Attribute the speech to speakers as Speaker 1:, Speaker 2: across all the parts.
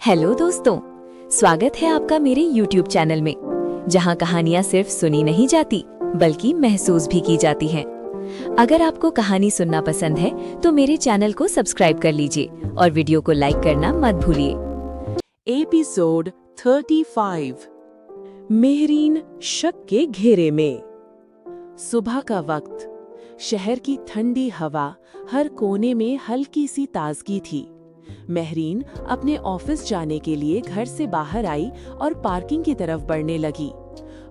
Speaker 1: Hello दोस्तों, स्वागत है आपका मेरे YouTube चैनल में, जहां कहानियां सिर्फ सुनी नहीं जाती बल्कि महसूस भी की जाती हैं। अगर आपको कहानी सुनना पसंद है तो मेरे चैनल को सब्सक्राइब कर लीजिए और वीडियो को लाइक करना मत भूलिए।
Speaker 2: एपिसोड 35 मेहरीन शक के घेरे में। सुबह का वक्त, शहर की ठंडी हवा, हर कोने में हल्की सी ताजगी थी। मेहरीन अपने ऑफिस जाने के लिए घर से बाहर आई और पार्किंग की तरफ बढ़ने लगी।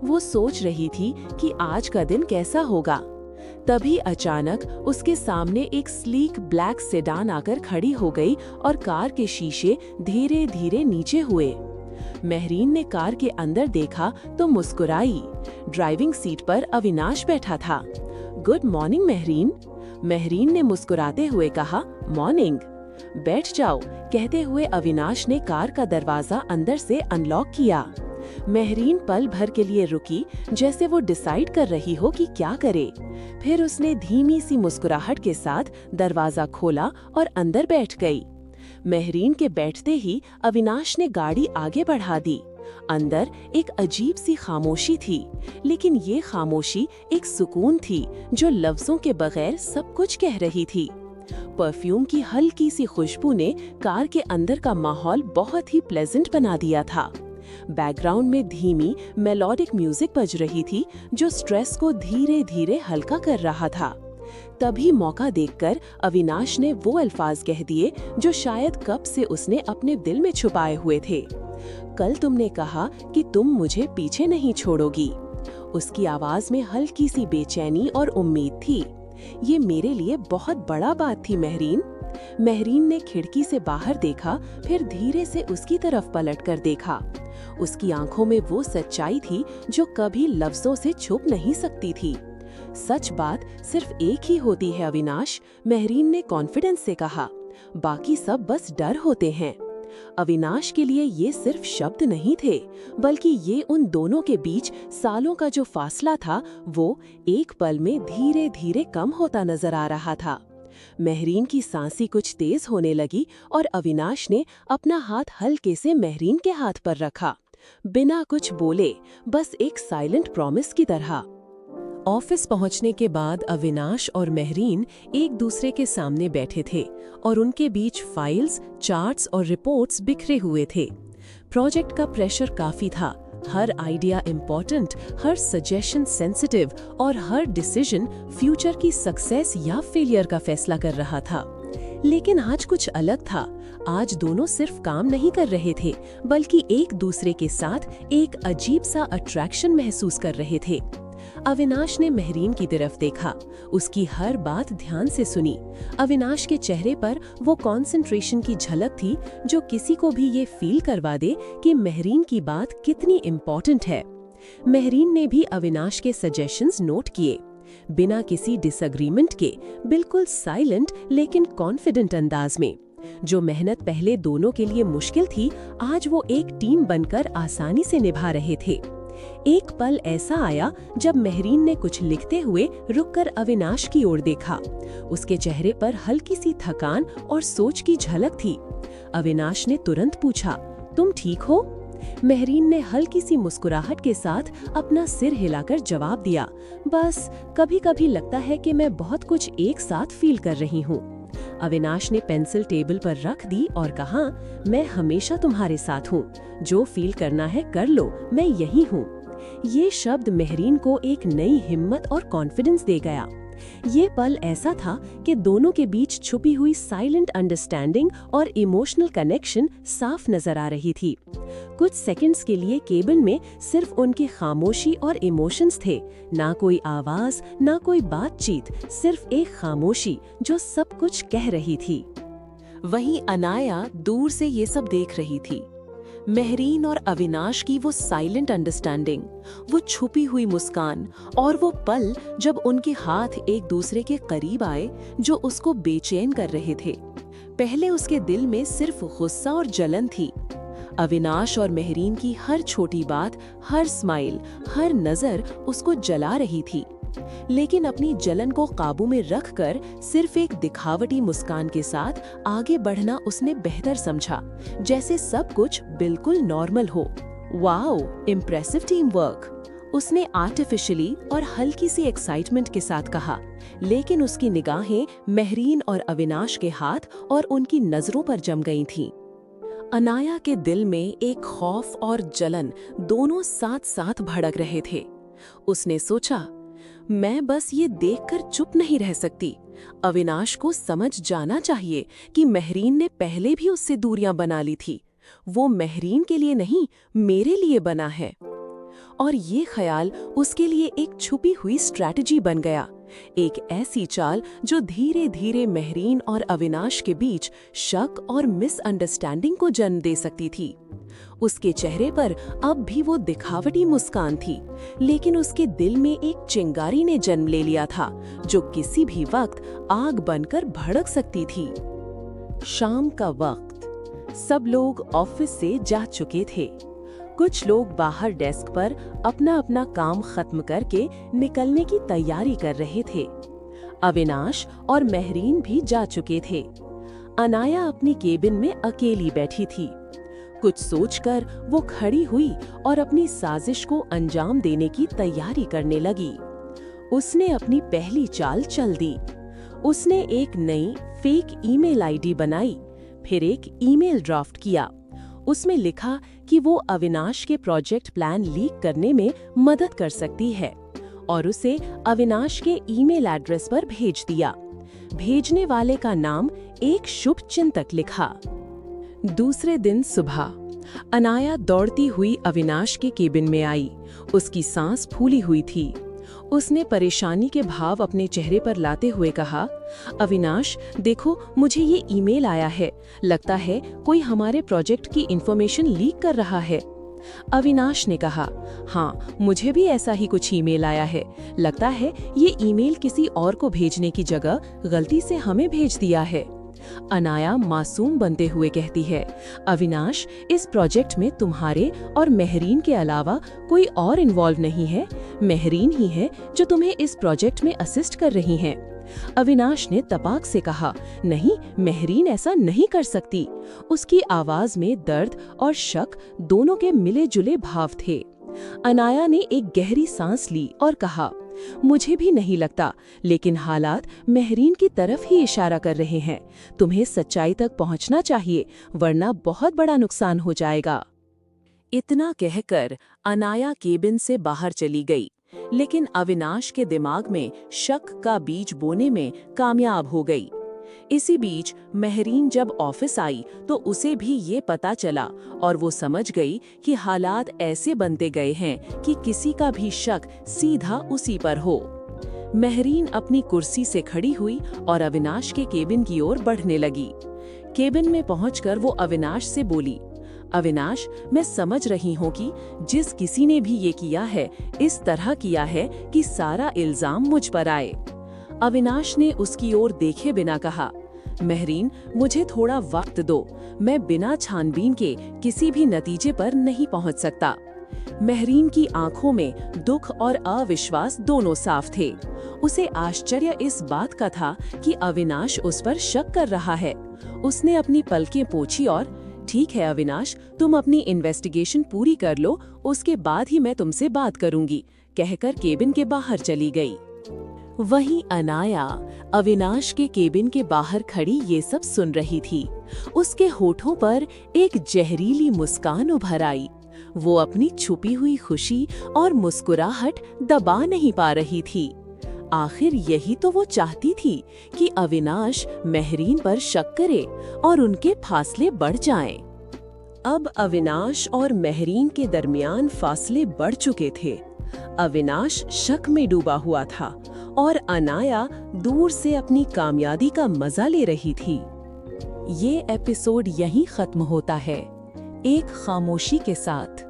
Speaker 2: वो सोच रही थी कि आज का दिन कैसा होगा। तभी अचानक उसके सामने एक स्लीक ब्लैक सेडान आकर खड़ी हो गई और कार के शीशे धीरे धीरे नीचे हुए। मेहरीन ने कार के अंदर देखा तो मुस्कुराई। ड्राइविंग सीट पर अविनाश बैठा था। Good morning Mehreen. मेहरीन ने मुस्कुराते हुए कहा, मॉर्निंग। बैठ जाओ, कहते हुए अविनाश ने कार का दरवाजा अंदर से अनलॉक किया। मेहरीन पल भर के लिए रुकी, जैसे वो डिसाइड कर रही हो कि क्या करे। फिर उसने धीमी सी मुस्कुराहट के साथ दरवाजा खोला और अंदर बैठ गई। मेहरीन के बैठते ही अविनाश ने गाड़ी आगे बढ़ा दी। अंदर एक अजीब सी खामोशी थी, लेकिन ये खामोशी एक सुकून थी जो लफ्जों के बगैर सब कुछ कह रही थी। परफ्यूम की हल्की सी खुशबू ने कार के अंदर का माहौल बहुत ही प्लेजेंट बना दिया था। बैकग्राउंड में धीमी मेलोडिक म्यूजिक बज रही थी जो स्ट्रेस को धीरे धीरे हल्का कर रहा था। तभी मौका देखकर अविनाश ने वो अल्फाज कह दिए जो शायद कब से उसने अपने दिल में छुपाए हुए थे। कल तुमने कहा कि तुम मुझे पीछे नहीं छोड़ोगी। उसकी आवाज में हल्की सी बेचैनी और उम्मीद थी। ये मेरे लिए बहुत बड़ा बात थी मेहरीन। मेहरीन ने खिड़की से बाहर देखा, फिर धीरे से उसकी तरफ पलटकर देखा। उसकी आंखों में वो सच्चाई थी जो कभी लफ्जों से छुप नहीं सकती थी। सच बात सिर्फ एक ही होती है अविनाश, मेहरीन ने कॉन्फिडेंस से कहा। बाकी सब बस डर होते हैं। अविनाश के लिए ये सिर्फ शब्द नहीं थे, बल्कि ये उन दोनों के बीच सालों का जो फासला था वो एक पल में धीरे धीरे कम होता नजर आ रहा था। मेहरीन की सांसें कुछ तेज होने लगी और अविनाश ने अपना हाथ हल्के से मेहरीन के हाथ पर रखा, बिना कुछ बोले, बस एक साइलेंट प्रॉमिस की तरह। ऑफिस पहुंचने के बाद अविनाश और मेहरीन एक दूसरे के सामने बैठे थे और उनके बीच फाइल्स, चार्ट्स और रिपोर्ट्स बिखरे हुए थे। प्रोजेक्ट का प्रेशर काफी था। हर आइडिया इम्पोर्टेंट, हर सजेशन सेंसिटिव और हर डिसीजन फ्यूचर की सक्सेस या फेलियर का फैसला कर रहा था। लेकिन आज कुछ अलग था। आज दोनों सिर्फ काम नहीं कर रहे थे, बल्कि एक दूसरे के साथ एक अजीब सा अट्रैक्शन महसूस कर रहे थे। अविनाश ने मेहरीन की तरफ देखा, उसकी हर बात ध्यान से सुनी। अविनाश के चेहरे पर वो कंसंट्रेशन की झलक थी जो किसी को भी ये फील करवा दे कि मेहरीन की बात कितनी इम्पोर्टेंट है। मेहरीन ने भी अविनाश के सजेशंस नोट किए, बिना किसी डिसएग्रीमेंट के, बिल्कुल साइलेंट लेकिन कॉन्फिडेंट अंदाज में। जो मेहनत पहले दोनों के लिए मुश्किल थी, आज वो एक टीम बनकर आसानी से निभा रहे थे। एक पल ऐसा आया जब मेहरीन ने कुछ लिखते हुए रुककर अविनाश की ओर देखा। उसके चेहरे पर हल्की सी थकान और सोच की झलक थी। अविनाश ने तुरंत पूछा, तुम ठीक हो? मेहरीन ने हल्की सी मुस्कुराहट के साथ अपना सिर हिलाकर जवाब दिया, बस कभी कभी लगता है कि मैं बहुत कुछ एक साथ फील कर रही हूँ। अविनाश ने पेंसिल टेबल पर रख दी और कहा, मैं हमेशा तुम्हारे साथ हूँ। जो फील करना है कर लो, मैं यही हूँ। ये शब्द मेहरीन को एक नई हिम्मत और कॉन्फिडेंस दे गया। ये पल ऐसा था कि दोनों के बीच छुपी हुई साइलेंट अंडरस्टैंडिंग और इमोशनल कनेक्शन साफ नजर आ रही थी। कुछ सेकंड्स के लिए केबिन में सिर्फ उनकी खामोशी और इमोशंस थे, ना कोई आवाज, ना कोई बातचीत, सिर्फ एक खामोशी जो सब कुछ कह रही थी। वहीं अनाया दूर से ये सब देख रही थी। मेहरीन और अविनाश की वो साइलेंट अंडरस्टैंडिंग, वो छुपी हुई मुस्कान और वो पल जब उनके हाथ एक दूसरे के करीब आए जो उसको बेचैन कर रहे थे। पहले उसके दिल में सिर्फ गुस्सा और जलन थी। अविनाश और मेहरीन की हर छोटी बात, हर स्माइल, हर नजर उसको जला रही थी। लेकिन अपनी जलन को काबू में रखकर सिर्फ एक दिखावटी मुस्कान के साथ आगे बढ़ना उसने बेहतर समझा, जैसे सब कुछ बिल्कुल नॉर्मल हो। वाओ, इम्प्रेसिव टीम वर्क, उसने आर्टिफिशियली और हल्की सी एक्साइटमेंट के साथ कहा, लेकिन उसकी निगाहें महरीन और अविनाश के हाथ और उनकी नजरों पर जम गई थीं। अनाया के दिल में एक खौफ और जलन दोनों साथ साथ भड़क रहे थे। उसने सोचा, मैं बस ये देखकर चुप नहीं रह सकती। अविनाश को समझ जाना चाहिए कि महरीन ने पहले भी उससे दूरियां बना ली थी। वो महरीन के लिए नहीं, मेरे लिए बना है। और ये ख्याल उसके लिए एक छुपी हुई स्ट्रैटेजी बन गया, एक ऐसी चाल जो धीरे धीरे महरीन और अविनाश के बीच शक और मिसअंडरस्टैंडिंग को जन्म दे सकती थी। उसके चेहरे पर अब भी वो दिखावटी मुस्कान थी, लेकिन उसके दिल में एक चिंगारी ने जन्म ले लिया था, जो किसी भी वक्त आग बनकर भड़क सकती थी। शाम का वक्त, सब लोग ऑफिस से जा चुके थे। कुछ लोग बाहर डेस्क पर अपना अपना काम खत्म करके निकलने की तैयारी कर रहे थे। अविनाश और महरीन भी जा चुके थे। अनाया अपनी केबिन में अकेली बैठी थी। कुछ सोचकर वो खड़ी हुई और अपनी साजिश को अंजाम देने की तैयारी करने लगी। उसने अपनी पहली चाल चल दी। उसने एक नई फेक ईमेल आईडी बनाई, फिर एक ईमेल ड्राफ्ट किया। उसमें लिखा कि वो अविनाश के प्रोजेक्ट प्लान लीक करने में मदद कर सकती है, और उसे अविनाश के ईमेल एड्रेस पर भेज दिया। भेजने वाले का नाम एक शुभ चिंतक लिखा। दूसरे दिन सुबह अनाया दौड़ती हुई अविनाश के केबिन में आई। उसकी सांस फूली हुई थी। उसने परेशानी के भाव अपने चेहरे पर लाते हुए कहा, अविनाश देखो, मुझे ये ईमेल आया है। लगता है कोई हमारे प्रोजेक्ट की इंफॉर्मेशन लीक कर रहा है। अविनाश ने कहा, हाँ, मुझे भी ऐसा ही कुछ ईमेल आया है। लगता है ये ईमेल किसी और को भेजने की जगह गलती से हमें भेज दिया है। अनाया मासूम बनते हुए कहती है, अविनाश, इस प्रोजेक्ट में तुम्हारे और महरीन के अलावा कोई और इन्वॉल्व नहीं है। महरीन ही है जो तुम्हें इस प्रोजेक्ट में असिस्ट कर रही हैं। अविनाश ने तपाक से कहा, नहीं, महरीन ऐसा नहीं कर सकती। उसकी आवाज में दर्द और शक दोनों के मिले जुले भाव थे। अनाया ने एक गहरी सांस ली और कहा, मुझे भी नहीं लगता, लेकिन हालात महरीन की तरफ ही इशारा कर रहे हैं। तुम्हें सच्चाई तक पहुंचना चाहिए, वरना बहुत बड़ा नुकसान हो जाएगा। इतना कहकर अनाया केबिन से बाहर चली गई, लेकिन अविनाश के दिमाग में शक का बीज बोने में कामयाब हो गई। इसी बीच महरीन जब ऑफिस आई तो उसे भी ये पता चला, और वो समझ गई कि हालात ऐसे बनते गए हैं कि किसी का भी शक सीधा उसी पर हो। महरीन अपनी कुर्सी से खड़ी हुई और अविनाश के केबिन की ओर बढ़ने लगी। केबिन में पहुंचकर वो अविनाश से बोली, अविनाश, मैं समझ रही हूँ कि जिस किसी ने भी ये किया है, इस तरह किया है कि सारा इल्जाम मुझ पर आए। अविनाश ने उसकी ओर देखे बिना कहा, महरीन, मुझे थोड़ा वक्त दो। मैं बिना छानबीन के किसी भी नतीजे पर नहीं पहुंच सकता। महरीन की आंखों में दुख और अविश्वास दोनों साफ थे। उसे आश्चर्य इस बात का था कि अविनाश उस पर शक कर रहा है। उसने अपनी पलकें पोंछी और, ठीक है अविनाश, तुम अपनी इन्वेस्टिगेशन पूरी कर लो, उसके बाद ही मैं तुमसे बात करूंगी, कहकर केबिन के बाहर चली गई। वहीं अनाया अविनाश के केबिन के बाहर खड़ी ये सब सुन रही थी। उसके होठों पर एक जहरीली मुस्कान उभर आई। वो अपनी छुपी हुई खुशी और मुस्कुराहट दबा नहीं पा रही थी। आखिर यही तो वो चाहती थी कि अविनाश महरीन पर शक करे और उनके फासले बढ़ जाएं। अब अविनाश और महरीन के दरमियान फासले बढ़ चुके थे। अविनाश शक में डूबा हुआ था और अनाया दूर से अपनी कामयाबी का मजा ले रही थी। ये एपिसोड यहीं खत्म होता है, एक खामोशी के साथ,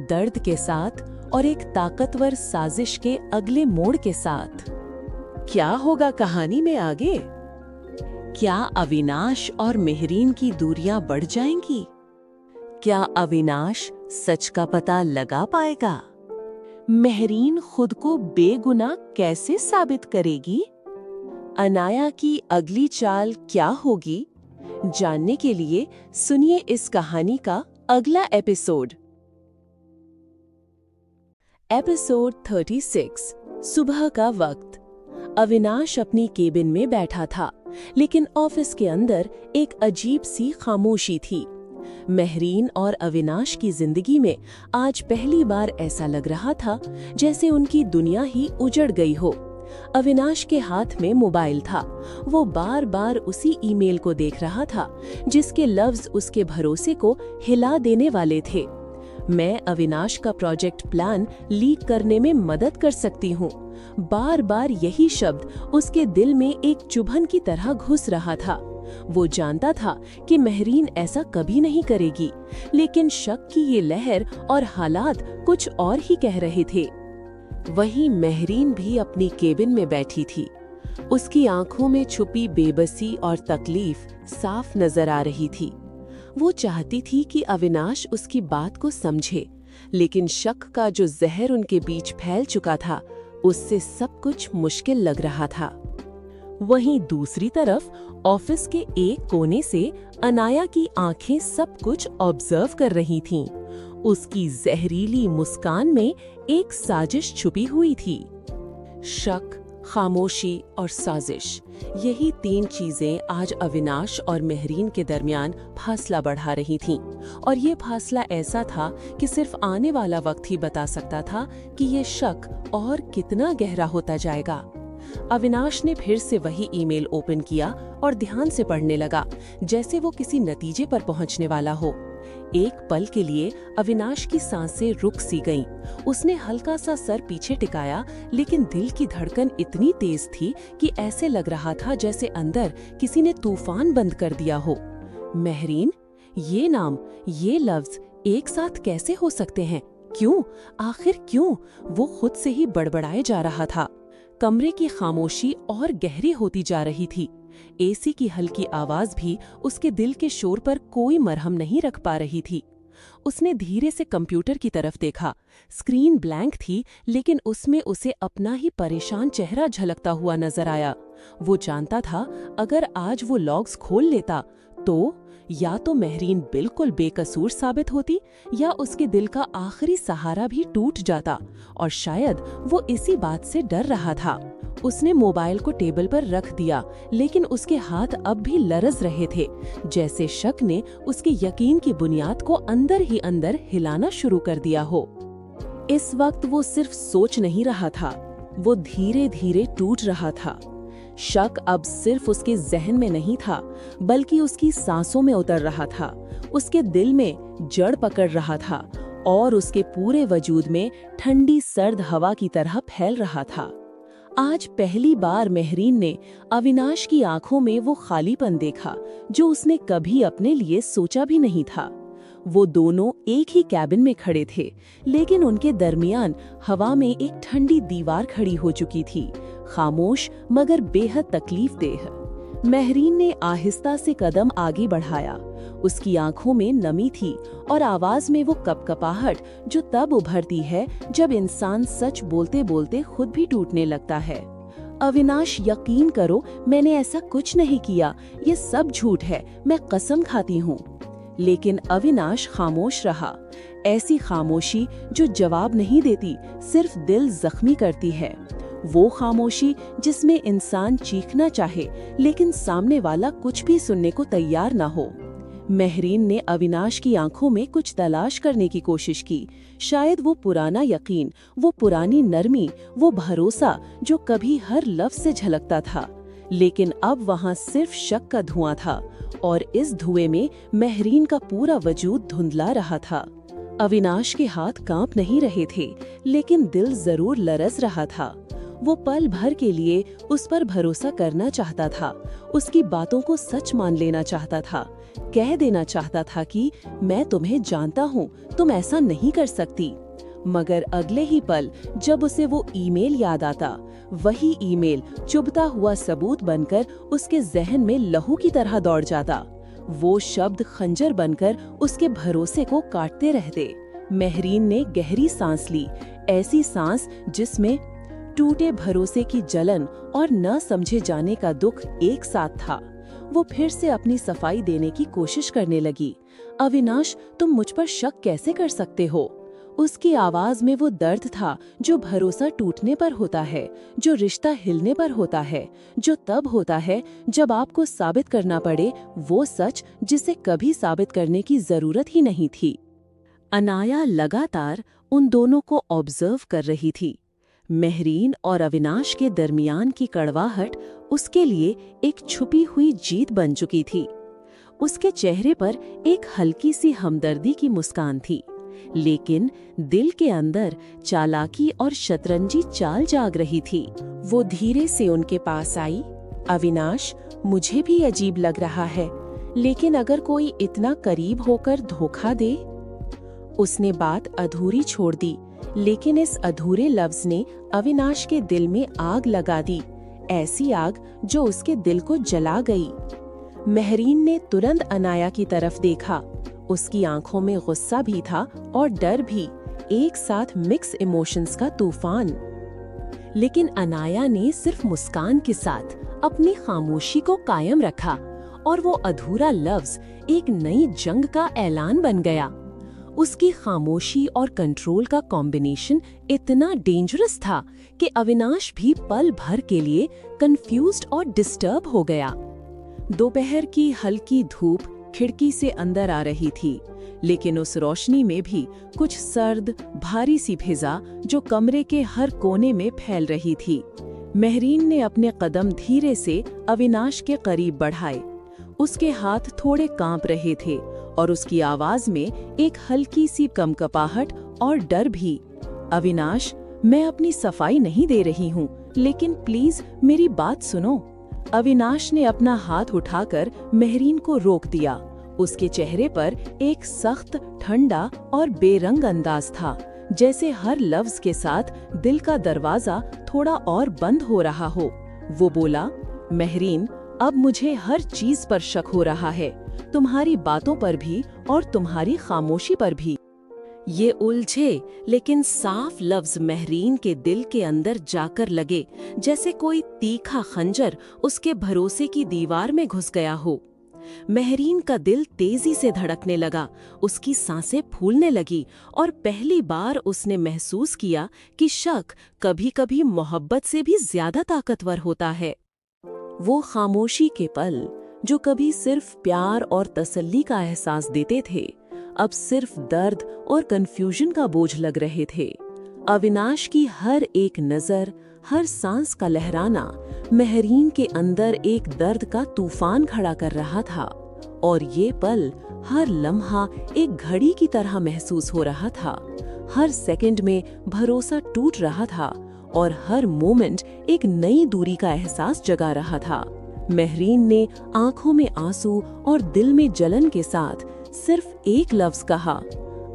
Speaker 2: दर्द के साथ और एक ताकतवर साजिश के अगले मोड़ के साथ। क्या होगा कहानी में आगे? क्या अविनाश और महरीन की दूरियां बढ़ जाएंगी? क्या अविनाश सच का पता लगा पाएगा? महरीन खुद को बेगुनाह कैसे साबित करेगी? अनाया की अगली चाल क्या होगी? जानने के लिए सुनिए इस कहानी का अगला एपिसोड। एपिसोड 36। सुबह का वक्त। अविनाश अपनी केबिन में बैठा था, लेकिन ऑफिस के अंदर एक अजीब सी खामोशी थी। महरीन और अविनाश की जिंदगी में आज पहली बार ऐसा लग रहा था जैसे उनकी दुनिया ही उजड़ गई हो। अविनाश के हाथ में मोबाइल था। वो बार बार उसी ईमेल को देख रहा था जिसके लफ्ज उसके भरोसे को हिला देने वाले थे। मैं अविनाश का प्रोजेक्ट प्लान लीक करने में मदद कर सकती हूँ। बार बार यही शब्द उसके दिल में एक चुभन की तरह घुस रहा था। वो जानता था कि महरीन ऐसा कभी नहीं करेगी, लेकिन शक की ये लहर और हालात कुछ और ही कह रहे थे। वहीं महरीन भी अपनी केबिन में बैठी थी। उसकी आंखों में छुपी बेबसी और तकलीफ साफ नजर आ रही थी। वो चाहती थी कि अविनाश उसकी बात को समझे, लेकिन शक का जो जहर उनके बीच फैल चुका था, उससे सब कुछ मुश्किल लग रहा था। वहीं दूसरी तरफ ऑफिस के एक कोने से अनाया की आंखें सब ऑब्जर्व कर रही थीं। उसकी जहरीली मुस्कान में एक साजिश छुपी हुई थी। शक, खामोशी और साजिश, यही तीन चीजें आज अविनाश और महरीन के दरमियान फासला बढ़ा रही थीं। और ये फासला ऐसा था कि सिर्फ आने वाला वक्त ही बता सकता था कि ये शक और कितना गहरा होता जाएगा। अविनाश ने फिर से वही ईमेल ओपन किया और ध्यान से पढ़ने लगा, जैसे वो किसी नतीजे पर पहुंचने वाला हो। एक पल के लिए अविनाश की सांसें रुक सी गईं। उसने हल्का सा सर पीछे टिकाया, लेकिन दिल की धड़कन इतनी तेज थी कि ऐसे लग रहा था जैसे अंदर किसी ने तूफान बंद कर दिया हो। महरीन, ये नाम, ये लफ्ज एक साथ कैसे हो सकते हैं? क्यों? आखिर क्यों? वो खुद से ही बड़बड़ाए जा रहा था। कमरे की खामोशी और गहरी होती जा रही थी। एसी की हल्की आवाज भी उसके दिल के शोर पर कोई मरहम नहीं रख पा रही थी। उसने धीरे से कंप्यूटर की तरफ देखा। स्क्रीन ब्लैंक थी, लेकिन उसमें उसे अपना ही परेशान चेहरा झलकता हुआ नजर आया। वो जानता था अगर आज वो लॉग्स खोल लेता तो या तो महरीन बिल्कुल बेकसूर साबित होती, या उसके दिल का आखिरी सहारा भी टूट जाता। और शायद वो इसी बात से डर रहा था। उसने मोबाइल को टेबल पर रख दिया, लेकिन उसके हाथ अब भी लरज रहे थे, जैसे शक ने उसके यकीन की बुनियाद को अंदर ही अंदर हिलाना शुरू कर दिया हो। इस वक्त वो सिर्फ सोच नहीं रहा था, वो धीरे धीरे टूट रहा था। शक अब सिर्फ उसके जहन में नहीं था, बल्कि उसकी सांसों में उतर रहा था, उसके दिल में जड़ पकड़ रहा था और उसके पूरे वजूद में ठंडी सर्द हवा की तरह फैल रहा था। आज पहली बार महरीन ने अविनाश की आंखों में वो खालीपन देखा जो उसने कभी अपने लिए सोचा भी नहीं था। वो दोनों एक ही कैबिन में खड़े थे, लेकिन उनके दरमियान हवा में एक ठंडी दीवार खड़ी हो चुकी थी, खामोश मगर बेहद तकलीफदेह। महरीन ने आहिस्ता से कदम आगे बढ़ाया। उसकी आंखों में नमी थी और आवाज में वो कपकपाहट जो तब उभरती है जब इंसान सच बोलते बोलते खुद भी टूटने लगता है। अविनाश, यकीन करो, मैंने ऐसा कुछ नहीं किया, ये सब झूठ है, मैं कसम खाती हूँ। लेकिन अविनाश खामोश रहा। ऐसी खामोशी जो जवाब नहीं देती, सिर्फ दिल जख्मी करती है। वो खामोशी जिसमें इंसान चीखना चाहे, लेकिन सामने वाला कुछ भी सुनने को तैयार ना हो। महरीन ने अविनाश की आंखों में कुछ तलाश करने की कोशिश की। शायद वो पुराना यकीन, वो पुरानी नरमी, वो भरोसा जो कभी हर लफ्ज से झलकता था। लेकिन अब वहाँ सिर्फ शक का धुआं था, और इस धुएं में महरीन का पूरा वजूद धुंधला रहा था। अविनाश के हाथ कांप नहीं रहे थे, लेकिन दिल जरूर लरज रहा था। वो पल भर के लिए उस पर भरोसा करना चाहता था, उसकी बातों को सच मान लेना चाहता था, कह देना चाहता था कि मैं तुम्हें जानता हूँ, तुम ऐसा नहीं कर सकती। मगर अगले ही पल जब उसे वो ईमेल याद आता, वही ईमेल चुभता हुआ सबूत बनकर उसके जहन में लहू की तरह दौड़ जाता। वो शब्द खंजर बनकर उसके भरोसे को काटते रहते। महरीन ने गहरी सांस ली, ऐसी सांस जिसमें टूटे भरोसे की जलन और न समझे जाने का दुख एक साथ था। वो फिर से अपनी सफाई देने की कोशिश करने लगी। अविनाश, तुम मुझ पर शक कैसे कर सकते हो? उसकी आवाज में वो दर्द था जो भरोसा टूटने पर होता है, जो रिश्ता हिलने पर होता है, जो तब होता है जब आपको साबित करना पड़े वो सच जिसे कभी साबित करने की जरूरत ही नहीं थी। अनाया लगातार उन दोनों को ऑब्जर्व कर रही थी। महरीन और अविनाश के दरमियान की कड़वाहट उसके लिए एक छुपी हुई जीत बन चुकी थी। उसके चेहरे पर एक हल्की सी हमदर्दी की मुस्कान थी, लेकिन दिल के अंदर चालाकी और शतरंजी चाल जाग रही थी। वो धीरे से उनके पास आई। अविनाश, मुझे भी अजीब लग रहा है, लेकिन अगर कोई इतना करीब होकर धोखा दे। उसने बात अधूरी छोड़ दी, लेकिन इस अधूरे लफ्ज ने अविनाश के दिल में आग लगा दी, ऐसी आग जो उसके दिल को जला गई। महरीन ने तुरंत अनाया की तरफ देखा। उसकी आंखों में गुस्सा भी था और डर भी, एक साथ मिक्स इमोशंस का तूफान। लेकिन अनाया ने सिर्फ मुस्कान के साथ अपनी खामोशी को कायम रखा और वो अधूरा लफ्ज एक नई जंग का ऐलान बन गया। उसकी खामोशी और कंट्रोल का कॉम्बिनेशन इतना डेंजरस था कि अविनाश भी पल भर के लिए कंफ्यूज्ड और डिस्टर्ब हो गया। दोपहर की हल्की धूप खिड़की से अंदर आ रही थी, लेकिन उस रोशनी में भी कुछ सर्द, भारी सी फिजा जो कमरे के हर कोने में फैल रही थी। महरीन ने अपने कदम धीरे से अविनाश के करीब बढ़ाए। उसके हाथ थोड़े कांप रहे थे और उसकी आवाज में एक हल्की सी कंपकपाहट और डर भी। अविनाश, मैं अपनी सफाई नहीं दे रही हूँ, लेकिन प्लीज मेरी बात सुनो। अविनाश ने अपना हाथ उठाकर महरीन को रोक दिया। उसके चेहरे पर एक सख्त, ठंडा और बेरंग अंदाज था, जैसे हर लफ्ज के साथ दिल का दरवाजा थोड़ा और बंद हो रहा हो। वो बोला, महरीन, अब मुझे हर चीज पर शक हो रहा है, तुम्हारी बातों पर भी और तुम्हारी खामोशी पर भी। ये उलझे लेकिन साफ लफ्ज महरीन के दिल के अंदर जाकर लगे, जैसे कोई तीखा खंजर उसके भरोसे की दीवार में घुस गया हो। महरीन का दिल तेजी से धड़कने लगा, उसकी सांसें फूलने लगी और पहली बार उसने महसूस किया कि शक कभी-कभी मोहब्बत से भी ज्यादा ताकतवर होता है। वो खामोशी के पल जो कभी सिर्फ प्यार और तसल्ली का एहसास देते थे, अब सिर्फ दर्द और कंफ्यूजन का बोझ लग रहे थे। अविनाश की हर एक नजर, हर सांस का लहराना महरीन के अंदर एक दर्द का तूफान खड़ा कर रहा था, और ये पल हर लम्हा एक घड़ी की तरह महसूस हो रहा था। हर सेकंड में भरोसा टूट रहा था और हर मोमेंट एक नई दूरी का एहसास जगा रहा था। महरीन ने आंखों में आंसू और दिल में जलन के साथ सिर्फ एक लफ्ज कहा,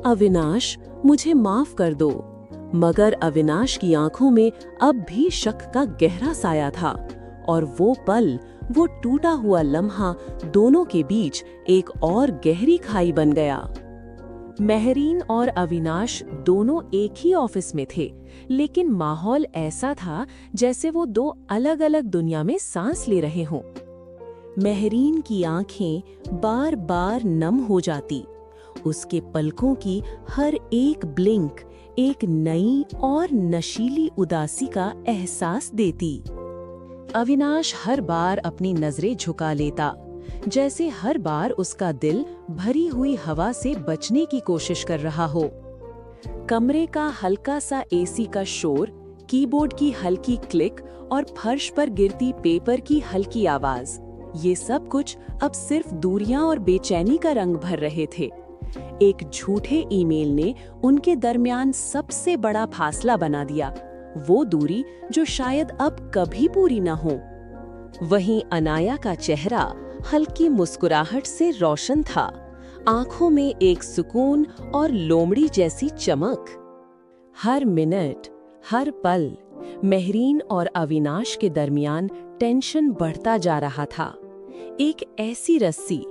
Speaker 2: अविनाश, मुझे माफ कर दो। मगर अविनाश की आंखों में अब भी शक का गहरा साया था, और वो पल, वो टूटा हुआ लम्हा दोनों के बीच एक और गहरी खाई बन गया। महरीन और अविनाश दोनों एक ही ऑफिस में थे, लेकिन माहौल ऐसा था जैसे वो दो अलग-अलग दुनिया में सांस ले रहे हों। महरीन की आंखें बार बार नम हो जाती, उसके पलकों की हर एक ब्लिंक एक नई और नशीली उदासी का एहसास देती। अविनाश हर बार अपनी नजरें झुका लेता, जैसे हर बार उसका दिल भरी हुई हवा से बचने की कोशिश कर रहा हो। कमरे का हल्का सा एसी का शोर, कीबोर्ड की हल्की क्लिक और फर्श पर गिरती पेपर की हल्की आवाज, ये सब कुछ अब सिर्फ दूरियां और बेचैनी का रंग भर रहे थे। एक झूठे ईमेल ने उनके दरमियान सबसे बड़ा फासला बना दिया, वो दूरी जो शायद अब कभी पूरी न हो। वहीं अनाया का चेहरा हल्की मुस्कुराहट से रोशन था, आंखों में एक सुकून और लोमड़ी जैसी चमक। हर मिनट, हर पल महरीन और अविनाश के दरमियान टेंशन बढ़ता जा रहा था। एक ऐसी रस्सी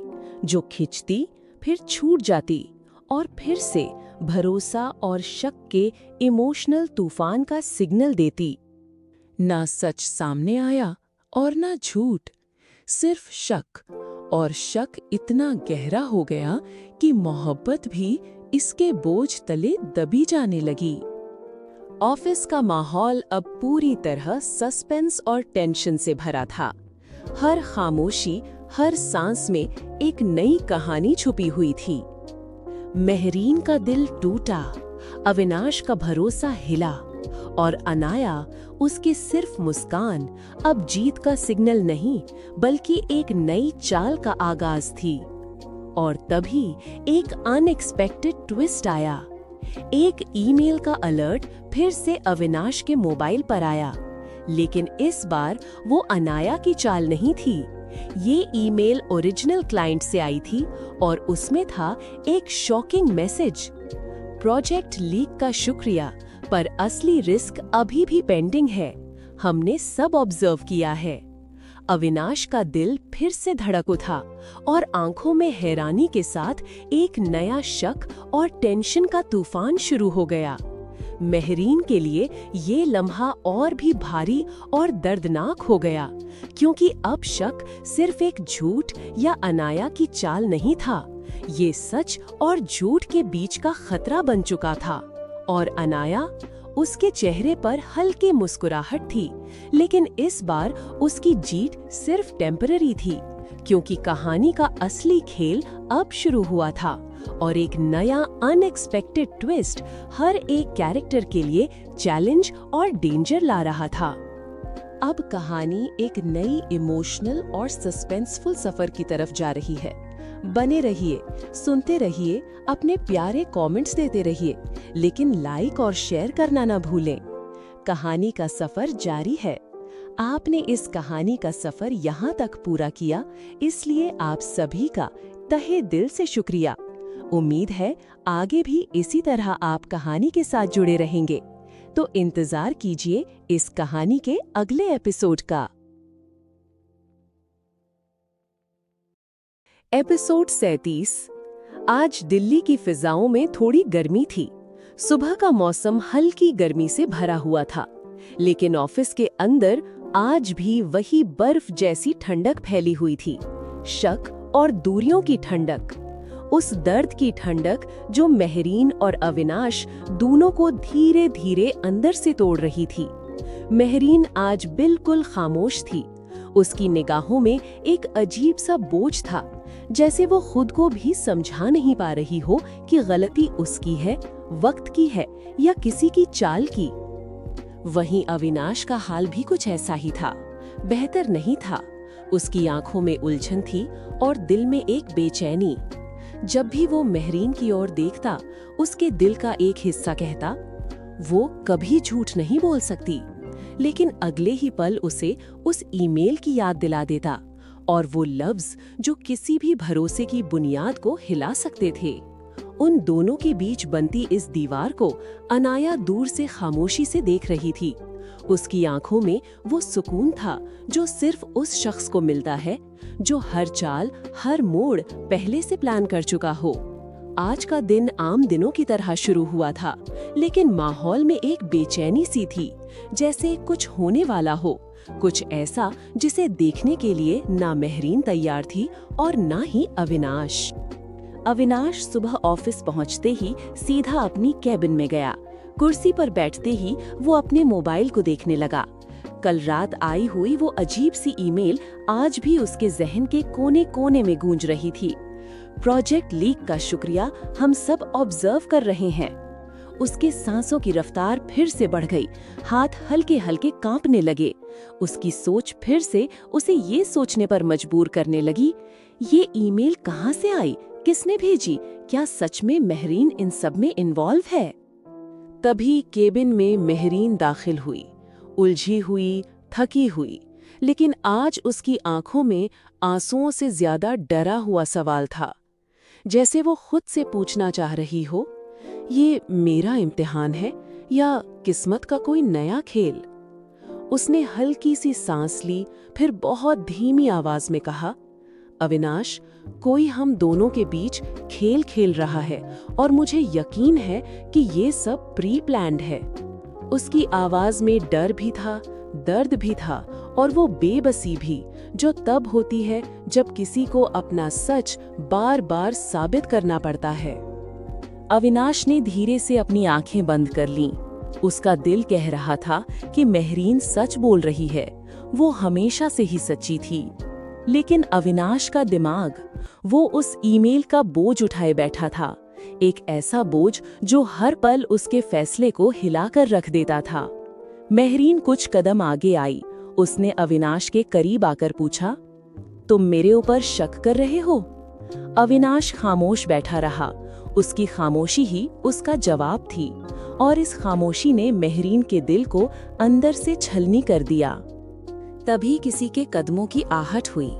Speaker 2: जो खिंचती, फिर छूट जाती और फिर से भरोसा और शक के इमोशनल तूफान का सिग्नल देती। ना सच सामने आया और ना झूठ, सिर्फ शक, और शक इतना गहरा हो गया कि मोहब्बत भी इसके बोझ तले दबी जाने लगी। ऑफिस का माहौल अब पूरी तरह सस्पेंस और टेंशन से भरा था। हर खामोशी, हर सांस में एक नई कहानी छुपी हुई थी। मेहरीन का दिल टूटा, अविनाश का भरोसा हिला, और अनाया, उसकी सिर्फ मुस्कान, अब जीत का सिग्नल नहीं बल्कि एक नई चाल का आगाज थी। और तभी एक अनएक्सपेक्टेड ट्विस्ट आया। एक ईमेल का अलर्ट फिर से अविनाश के मोबाइल पर आया, लेकिन इस बार वो अनाया की चाल नहीं थी। ये ईमेल ओरिजिनल क्लाइंट से आई थी और उसमें था एक शॉकिंग मैसेज। प्रोजेक्ट लीक का शुक्रिया, पर असली रिस्क अभी भी पेंडिंग है। हमने सब ऑब्जर्व किया है। अविनाश का दिल फिर से धड़क उठा और आंखों में हैरानी के साथ एक नया शक और टेंशन का तूफान शुरू हो गया। मेहरीन के लिए ये लम्हा और भी भारी और दर्दनाक हो गया, क्योंकि अब शक सिर्फ एक झूठ या अनाया की चाल नहीं था, ये सच और झूठ के बीच का खतरा बन चुका था। और अनाया, उसके चेहरे पर हल्की मुस्कुराहट थी, लेकिन इस बार उसकी जीत सिर्फ टेम्पररी थी, क्योंकि कहानी का असली खेल अब शुरू हुआ था और एक नया अनएक्सपेक्टेड ट्विस्ट हर एक कैरेक्टर के लिए चैलेंज और डेंजर ला रहा था। अब कहानी एक नई इमोशनल और सस्पेंसफुल सफर की तरफ जा रही है। बने रहिए, सुनते रहिए, अपने प्यारे कमेंट्स देते रहिए, लेकिन लाइक और शेयर करना ना भूलें। कहानी का सफर जारी है। आपने इस कहानी का सफर यहाँ तक पूरा किया, इसलिए आप सभी का तहे दिल से शुक्रिया। उम्मीद है आगे भी इसी तरह आप कहानी के साथ जुड़े रहेंगे। तो इंतजार कीजिए इस कहानी के अगले एपिसोड का। एपिसोड 37। आज दिल्ली की फिजाओं में थोड़ी गर्मी थी। सुबह का मौसम हल्की गर्मी से भरा हुआ था, लेकिन ऑफिस के अंदर आज भी वही बर्फ जैसी ठंडक फैली हुई थी। शक और दूरियों की ठंडक, उस दर्द की ठंडक जो मेहरीन और अविनाश दोनों को धीरे धीरे अंदर से तोड़ रही थी। मेहरीन आज बिल्कुल खामोश थी। उसकी निगाहों में एक अजीब सा बोझ था, जैसे वो खुद को भी समझा नहीं पा रही हो कि गलती उसकी है, वक्त की है या किसी की चाल की। वहीं अविनाश का हाल भी कुछ ऐसा ही था, बेहतर नहीं था। उसकी आंखों में उलझन थी और दिल में एक बेचैनी। जब भी वो मेहरीन की ओर देखता, उसके दिल का एक हिस्सा कहता, वो कभी झूठ नहीं बोल सकती। लेकिन अगले ही पल उसे उस ईमेल की याद दिला देता, और वो लफ्ज जो किसी भी भरोसे की बुनियाद को हिला सकते थे। उन दोनों के बीच बनती इस दीवार को अनाया दूर से खामोशी से देख रही थी। उसकी आंखों में वो सुकून था जो सिर्फ उस शख्स को मिलता है जो हर चाल, हर मोड़ पहले से प्लान कर चुका हो। आज का दिन आम दिनों की तरह शुरू हुआ था, लेकिन माहौल में एक बेचैनी सी थी, जैसे कुछ होने वाला हो, कुछ ऐसा जिसे देखने के लिए ना मेहरीन तैयार थी और ना ही अविनाश। अविनाश सुबह ऑफिस पहुंचते ही सीधा अपनी कैबिन में गया। कुर्सी पर बैठते ही वो अपने मोबाइल को देखने लगा। कल रात आई हुई वो अजीब सी ईमेल आज भी उसके जहन के कोने कोने में गूंज रही थी। प्रोजेक्ट लीक का शुक्रिया, हम सब ऑब्जर्व कर रहे हैं। उसके सांसों की रफ्तार फिर से बढ़ गई, हाथ हल्के हल्के कांपने लगे। उसकी सोच फिर से उसे ये सोचने पर मजबूर करने लगी, ये ईमेल कहाँ से आई, किसने भेजी, क्या सच में मेहरीन इन सब में इन्वॉल्व है? तभी केबिन में मेहरीन दाखिल हुई, उलझी हुई, थकी हुई, लेकिन आज उसकी आंखों में आंसुओं से ज्यादा डरा हुआ सवाल था। जैसे वो खुद से पूछना चाह रही हो, ये मेरा इम्तिहान है या किस्मत का कोई नया खेल? उसने हल्की सी सांस ली, फिर बहुत धीमी आवाज में कहा, अविनाश, कोई हम दोनों के बीच खेल खेल रहा है और मुझे यकीन है कि ये सब प्री प्लान्ड है। उसकी आवाज में डर भी था, दर्द भी था और वो बेबसी भी, जो तब होती है जब किसी को अपना सच बार बार साबित करना पड़ता है। अविनाश ने धीरे से अपनी आंखें बंद कर लीं। उसका दिल कह रहा था कि मेहरीन सच बोल रही है, वो हमेशा से ही सच्ची थी। लेकिन अविनाश का दिमाग, वो उस ईमेल का बोझ उठाए बैठा था, एक ऐसा बोझ जो हर पल उसके फैसले को हिलाकर रख देता था। मेहरीन कुछ कदम आगे आई। उसने अविनाश के करीब आकर पूछा, तुम मेरे ऊपर शक कर रहे हो? अविनाश खामोश बैठा रहा। उसकी खामोशी ही उसका जवाब थी और इस खामोशी ने मेहरीन के दिल को अंदर से छलनी कर दिया। तभी किसी के कदमों की आहट हुई।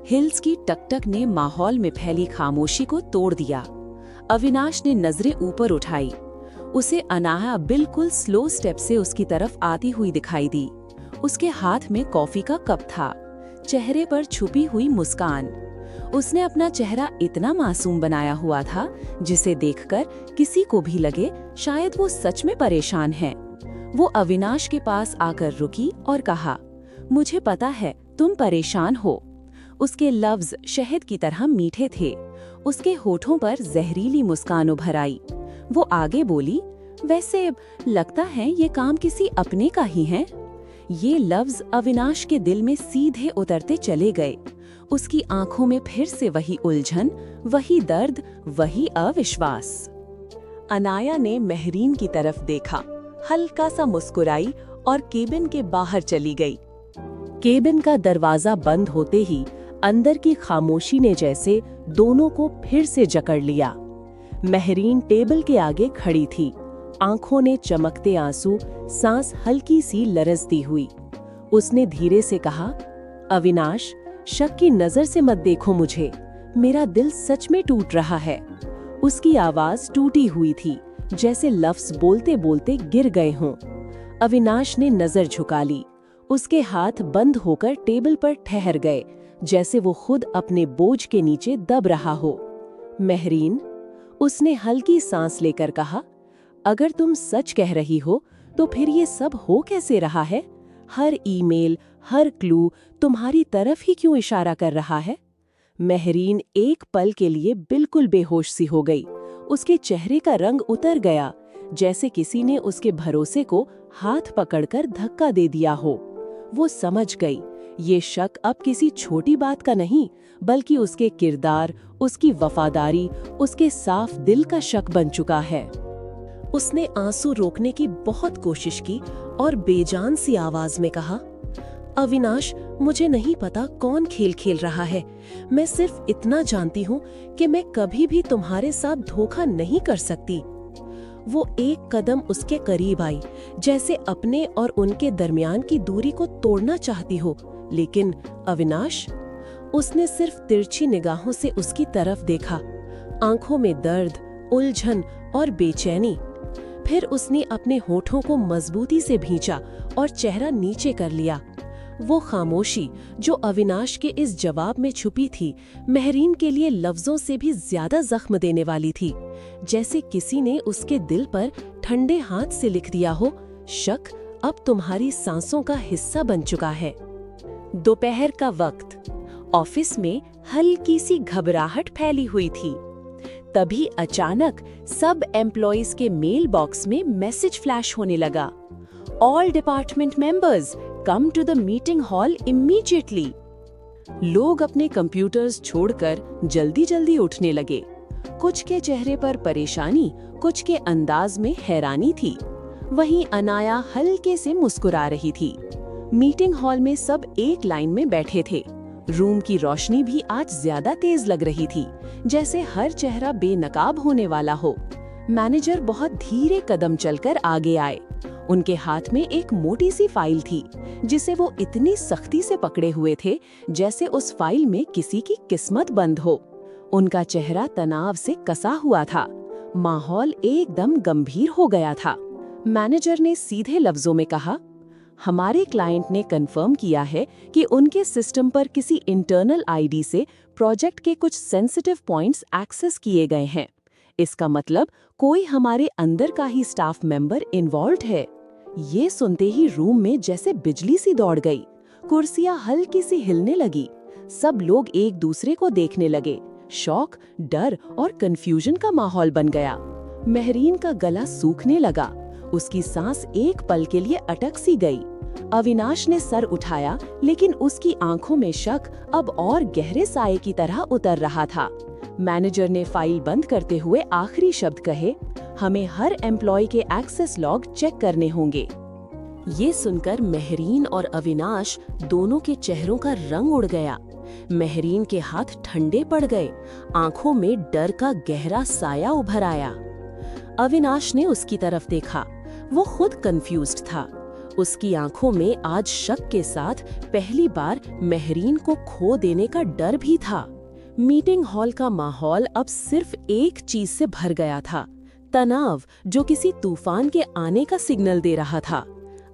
Speaker 2: हिल्स की टकटक ने माहौल में फैली खामोशी को तोड़ दिया। अविनाश ने नजरें ऊपर उठाई। उसे अनाया बिल्कुल स्लो स्टेप से उसकी तरफ आती हुई दिखाई दी। उसके हाथ में कॉफी का कप था, चेहरे पर छुपी हुई मुस्कान। उसने अपना चेहरा इतना मासूम बनाया हुआ था जिसे देखकर किसी को भी लगे शायद वो सच में परेशान है। वो अविनाश के पास आकर रुकी और कहा, मुझे पता है तुम परेशान हो। उसके लफ्ज शहद की तरह मीठे थे। उसके होठों पर जहरीली मुस्कान उभर आई। वो आगे बोली, वैसे लगता है ये काम किसी अपने का ही है। ये लफ्ज अविनाश के दिल में सीधे उतरते चले गए। उसकी आंखों में फिर से वही उलझन, वही दर्द, वही अविश्वास। अनाया ने मेहरीन की तरफ देखा, हल्का सा मुस्कुराई और केबिन के बाहर चली गई। केबिन का दरवाजा बंद होते ही अंदर की खामोशी ने जैसे दोनों को फिर से जकड़ लिया। मेहरीन टेबल के आगे खड़ी थी, आंखों ने चमकते आंसू, सांस हल्की सी लरजती हुई। उसने धीरे से कहा, अविनाश, शक की नजर से मत देखो मुझे, मेरा दिल सच में टूट रहा है। उसकी आवाज टूटी हुई थी, जैसे लफ्ज बोलते बोलते गिर गए हों। अविनाश ने नजर झुका ली। उसके हाथ बंद होकर टेबल पर ठहर गए, जैसे वो खुद अपने बोझ के नीचे दब रहा हो। मेहरीन, उसने हल्की सांस लेकर कहा, अगर तुम सच कह रही हो तो फिर ये सब हो कैसे रहा है? हर ईमेल, हर क्लू तुम्हारी तरफ ही क्यों इशारा कर रहा है? मेहरीन एक पल के लिए बिल्कुल बेहोश सी हो गई। उसके चेहरे का रंग उतर गया, जैसे किसी ने उसके भरोसे को हाथ पकड़कर धक्का दे दिया हो। वो समझ गई, ये शक अब किसी छोटी बात का नहीं, बल्कि उसके किरदार, उसकी वफादारी, उसके साफ दिल का शक बन चुका है। उसने आंसू रोकने की बहुत कोशिश की और बेजान सी आवाज में कहा, अविनाश, मुझे नहीं पता कौन खेल खेल रहा है। मैं सिर्फ इतना जानती हूँ कि मैं कभी भी तुम्हारे साथ धोखा नहीं कर सकती। वो एक कदम उसके करीब आई, जैसे अपने और उनके दरमियान की दूरी को तोड़ना चाहती हो। लेकिन अविनाश, उसने सिर्फ तिरछी निगाहों से उसकी तरफ देखा, आंखों में दर्द, उलझन और बेचैनी। फिर उसने अपने होठों को मजबूती से भींचा और चेहरा नीचे कर लिया। वो खामोशी जो अविनाश के इस जवाब में छुपी थी, मेहरीन के लिए लफ्जों से भी ज्यादा जख्म देने वाली थी। जैसे किसी ने उसके दिल पर ठंडे हाथ से लिख दिया हो, शक अब तुम्हारी सांसों का हिस्सा बन चुका है। दोपहर का वक्त, ऑफिस में हल्की सी घबराहट फैली हुई थी। तभी अचानक सब एम्प्लॉइज के मेल बॉक्स में मैसेज फ्लैश होने लगा, all department members come to the meeting hall immediately. लोग अपने कंप्यूटर्स छोड़कर जल्दी जल्दी उठने लगे। कुछ के चेहरे पर परेशानी, कुछ के अंदाज में हैरानी थी। वहीं अनाया हल्के से मुस्कुरा रही थी। मीटिंग हॉल में सब एक लाइन में बैठे थे। रूम की रोशनी भी आज ज्यादा तेज लग रही थी, जैसे हर चेहरा बेनकाब होने वाला हो। मैनेजर बहुत धीरे कदम चलकर आगे आए। उनके हाथ में एक मोटी सी फाइल थी, जिसे वो इतनी सख्ती से पकड़े हुए थे जैसे उस फाइल में किसी की किस्मत बंद हो। उनका चेहरा तनाव से कसा हुआ था। माहौल एकदम गंभीर हो गया था। मैनेजर ने सीधे लफ्जों में कहा, हमारे क्लाइंट ने कंफर्म किया है कि उनके सिस्टम पर किसी इंटरनल आईडी से प्रोजेक्ट के कुछ सेंसिटिव पॉइंट्स एक्सेस किए गए हैं। इसका मतलब कोई हमारे अंदर का ही स्टाफ मेंबर इन्वॉल्व्ड है। ये सुनते ही रूम में जैसे बिजली सी दौड़ गई। कुर्सियां हल्की सी हिलने लगी। सब लोग एक दूसरे को देखने लगे। शॉक, डर और कंफ्यूजन का माहौल बन गया। महरीन का गला सूखने लगा। उसकी सांस एक पल के लिए अटक सी गई। अविनाश ने सर उठाया, लेकिन उसकी आंखों में शक अब और गहरे साए की तरह उतर रहा था। मैनेजर ने फाइल बंद करते हुए आखिरी शब्द कहे, हमें हर एम्प्लॉय के एक्सेस लॉग चेक करने होंगे। ये सुनकर महरीन और अविनाश दोनों के चेहरों का रंग उड़ गया। महरीन के हाथ ठंडे पड़ गए, आंखों में डर का गहरा साया उभर आया। अविनाश ने उसकी तरफ देखा। वो खुद कंफ्यूज्ड था। उसकी आंखों में आज शक के साथ पहली बार महरीन को खो देने का डर भी था। मीटिंग हॉल का माहौल अब सिर्फ एक चीज से भर गया था, तनाव जो किसी तूफान के आने का सिग्नल दे रहा था।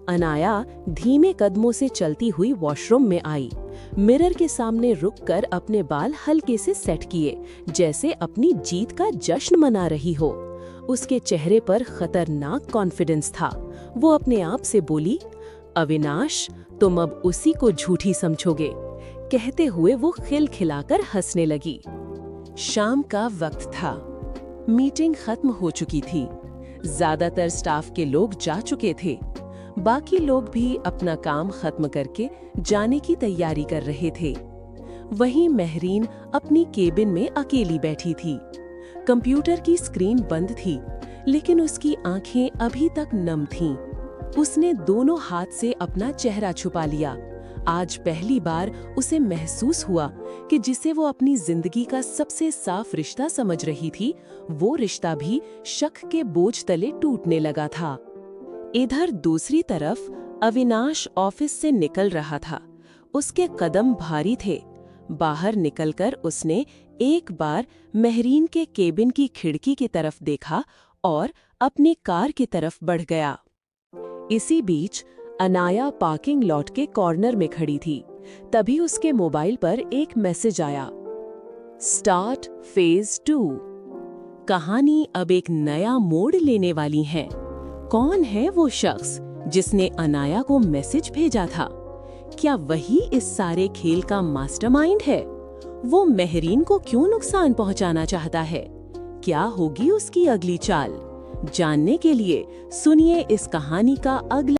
Speaker 2: अनाया धीमे कदमों से चलती हुई वॉशरूम में आई। मिरर के सामने रुककर अपने बाल हल्के से सेट किए, जैसे अपनी जीत का जश्न मना रही हो। उसके चेहरे पर खतरनाक कॉन्फिडेंस था। वो अपने आप से बोली, अविनाश, तुम अब उसी को झूठी समझोगे। कहते हुए वो खिलखिलाकर हंसने लगी। शाम का वक्त था। मीटिंग खत्म हो चुकी थी। ज्यादातर स्टाफ के लोग जा चुके थे। बाकी लोग भी अपना काम खत्म करके जाने की तैयारी कर रहे थे। वहीं महरीन अपनी केबिन में अकेली बैठी थी। कंप्यूटर की स्क्रीन बंद थी, लेकिन उसकी आंखें अभी तक नम थीं। उसने दोनों हाथ से अपना चेहरा छुपा लिया। आज पहली बार उसे महसूस हुआ कि जिसे वो अपनी जिंदगी का सबसे साफ रिश्ता समझ रही थी, वो रिश्ता भी शक के बोझ तले टूटने लगा था। इधर दूसरी तरफ अविनाश ऑफिस से निकल रहा था। उसके कदम भारी थे। बाहर निकलकर उसने एक बार महरीन के केबिन की खिड़की की तरफ देखा और अपनी कार की तरफ बढ़ गया। इसी बीच अनाया पार्किंग लॉट के कॉर्नर में खड़ी थी। तभी उसके मोबाइल पर एक मैसेज आया, स्टार्ट फेज 2। कहानी अब एक नया मोड़ लेने वाली है। कौन है वो शख्स जिसने अनाया को मैसेज भेजा था? क्या वही इस सारे खेल का मास्टरमाइंड है? वो महरीन को क्यों नुकसान पहुंचाना चाहता है? क्या होगी उसकी अगली चाल? जानने के लिए सुनिए इस कहानी का अगला